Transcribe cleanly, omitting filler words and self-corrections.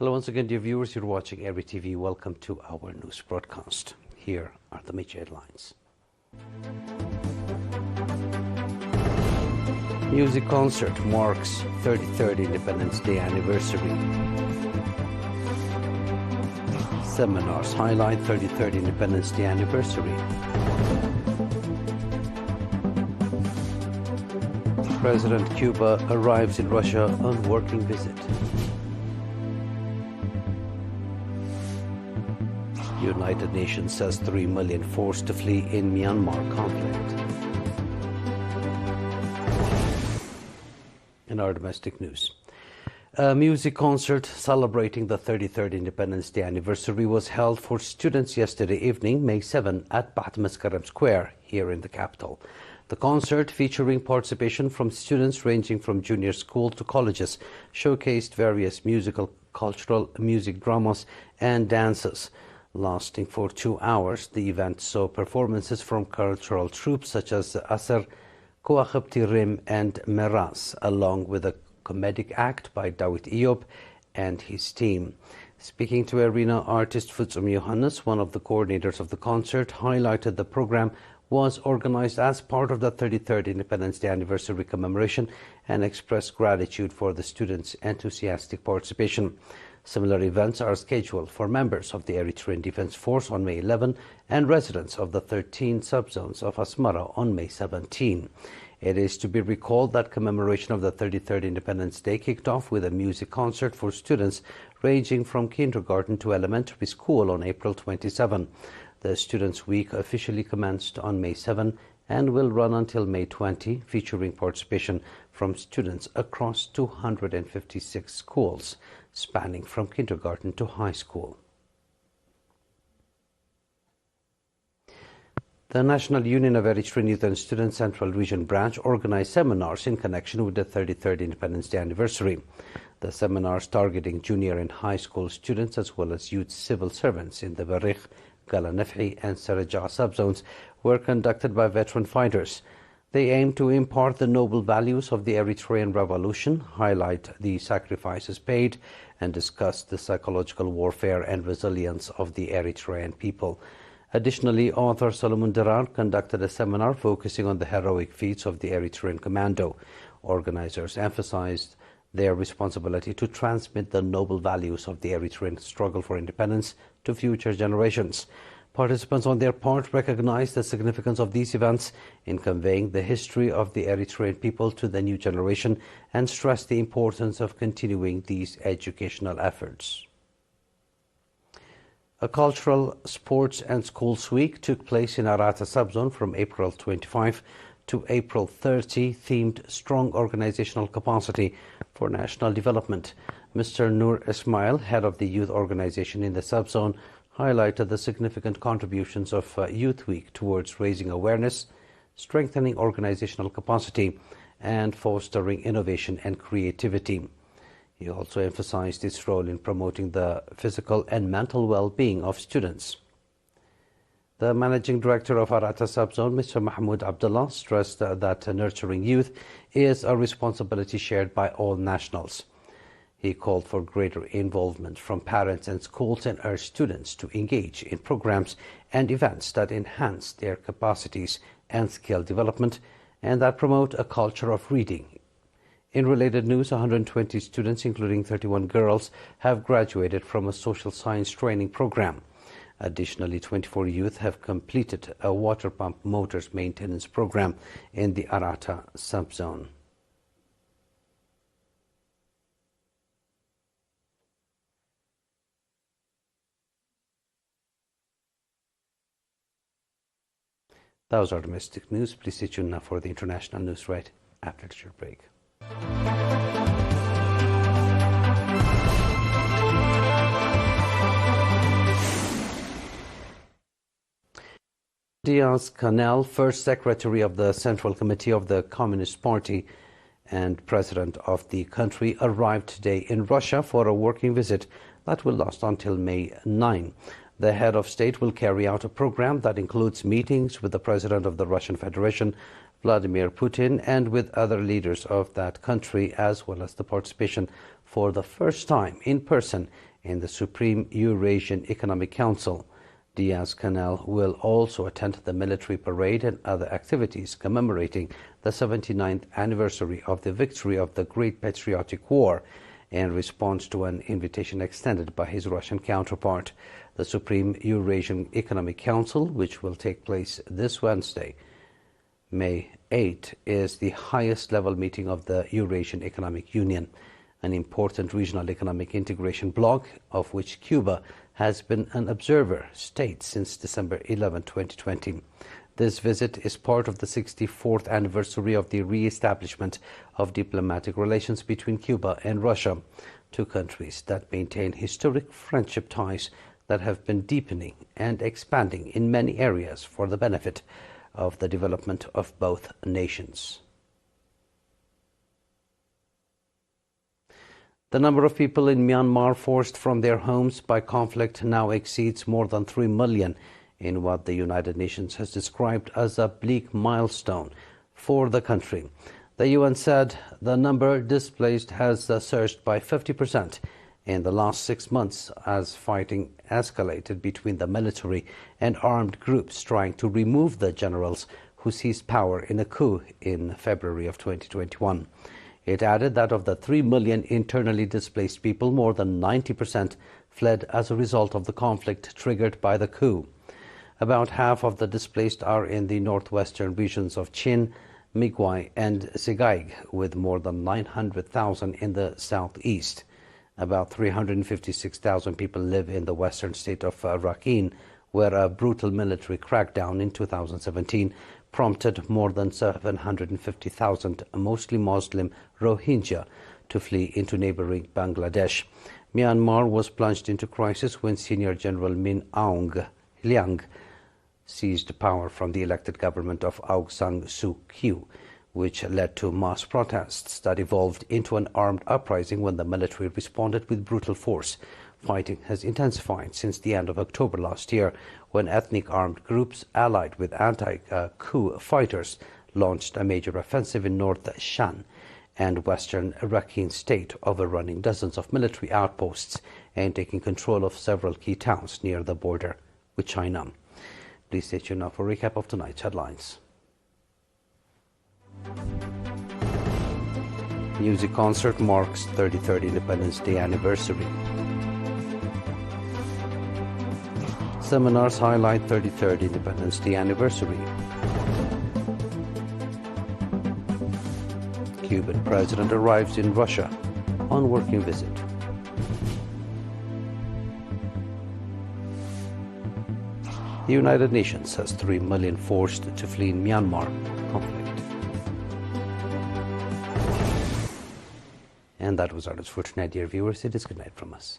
Hello once again, dear viewers. You're watching ERi-TV. Welcome to our news broadcast. Here are the major headlines. Music concert marks 33rd Independence Day anniversary. Seminars highlight 33rd Independence Day anniversary. President Cuba arrives in Russia on working visit. United Nations says 3 million forced to flee in Myanmar conflict. In our domestic news, a music concert celebrating the 33rd Independence Day anniversary was held for students yesterday evening, May 7, at Bat Maskaram Square here in the capital. The concert, featuring participation from students ranging from junior school to colleges, showcased various musical, cultural, music dramas and dances. Lasting for 2 hours, the event saw performances from cultural troupes such as Asr, Kouakhabti Rim and Meras, along with a comedic act by Dawit Eyob and his team. Speaking to arena artist Futsum Johannes, one of the coordinators of the concert, highlighted the program was organized as part of the 33rd Independence Day anniversary commemoration and expressed gratitude for the students' enthusiastic participation. Similar events are scheduled for members of the Eritrean Defense Force on May 11 and residents of the 13 subzones of Asmara on May 17. It is to be recalled that commemoration of the 33rd Independence Day kicked off with a music concert for students ranging from kindergarten to elementary school on April 27. The Students' Week officially commenced on May 7 and will run until May 20, featuring participation from students across 256 schools, spanning from kindergarten to high school. The National Union of Eritrean Youth and Students Central Region Branch organized seminars in connection with the 33rd Independence Day anniversary. The seminars, targeting junior and high school students as well as youth civil servants in the Barikh, Galanefhi and Saraja subzones, were conducted by veteran fighters. They aim to impart the noble values of the Eritrean Revolution, highlight the sacrifices paid, and discuss the psychological warfare and resilience of the Eritrean people. Additionally, author Solomon Darar conducted a seminar focusing on the heroic feats of the Eritrean Commando. Organizers emphasized their responsibility to transmit the noble values of the Eritrean struggle for independence to future generations. Participants on their part recognized the significance of these events in conveying the history of the Eritrean people to the new generation and stressed the importance of continuing these educational efforts. A cultural, sports and schools week took place in Arata subzone from April 25 to April 30, themed Strong Organizational Capacity for National Development. Mr. Noor Ismail, head of the youth organization in the subzone, highlighted the significant contributions of Youth Week towards raising awareness, strengthening organizational capacity, and fostering innovation and creativity. He also emphasized its role in promoting the physical and mental well-being of students. The managing director of Arata subzone, Mr. Mahmoud Abdullah, stressed that nurturing youth is a responsibility shared by all nationals. He called for greater involvement from parents and schools and urged students to engage in programs and events that enhance their capacities and skill development and that promote a culture of reading. In related news, 120 students, including 31 girls, have graduated from a social science training program. Additionally, 24 youth have completed a water pump motors maintenance program in the Arata subzone. That was our domestic news. Please stay tuned now for the international news right after the short break. Diaz-Canel, first secretary of the Central Committee of the Communist Party and president of the country, arrived today in Russia for a working visit that will last until May 9. The head of state will carry out a program that includes meetings with the president of the Russian Federation, Vladimir Putin, and with other leaders of that country, as well as the participation for the first time in person in the Supreme Eurasian Economic Council. Diaz-Canel will also attend the military parade and other activities commemorating the 79th anniversary of the victory of the Great Patriotic War, in response to an invitation extended by his Russian counterpart. The Supreme Eurasian Economic Council, which will take place this Wednesday, May 8, is the highest level meeting of the Eurasian Economic Union, an important regional economic integration bloc of which Cuba has been an observer state since December 11, 2020. This visit is part of the 64th anniversary of the re-establishment of diplomatic relations between Cuba and Russia, two countries that maintain historic friendship ties that have been deepening and expanding in many areas for the benefit of the development of both nations. The number of people in Myanmar forced from their homes by conflict now exceeds more than 3 million, in what the United Nations has described as a bleak milestone for the country. The UN said the number displaced has surged by 50% in the last 6 months as fighting escalated between the military and armed groups trying to remove the generals who seized power in a coup in February of 2021. It added that of the 3 million internally displaced people, more than 90% fled as a result of the conflict triggered by the coup. About half of the displaced are in the northwestern regions of Chin, Migwai and Sigaig, with more than 900,000 in the southeast. About 356,000 people live in the western state of Rakhine, where a brutal military crackdown in 2017 prompted more than 750,000 mostly Muslim Rohingya to flee into neighboring Bangladesh. Myanmar was plunged into crisis when Senior General Min Aung Hlaing seized power from the elected government of Aung San Suu Kyi, which led to mass protests that evolved into an armed uprising when the military responded with brutal force. Fighting has intensified since the end of October last year, when ethnic armed groups allied with anti-coup fighters launched a major offensive in North Shan and western Rakhine state, overrunning dozens of military outposts and taking control of several key towns near the border with China. Please stay tuned now for a recap of tonight's headlines. Music concert marks 33rd Independence Day anniversary. Seminars highlight 33rd Independence Day anniversary. Cuban president arrives in Russia on working visit. The United Nations has 3 million forced to flee in Myanmar conflict. And that was our news for tonight, dear viewers. It is good night from us.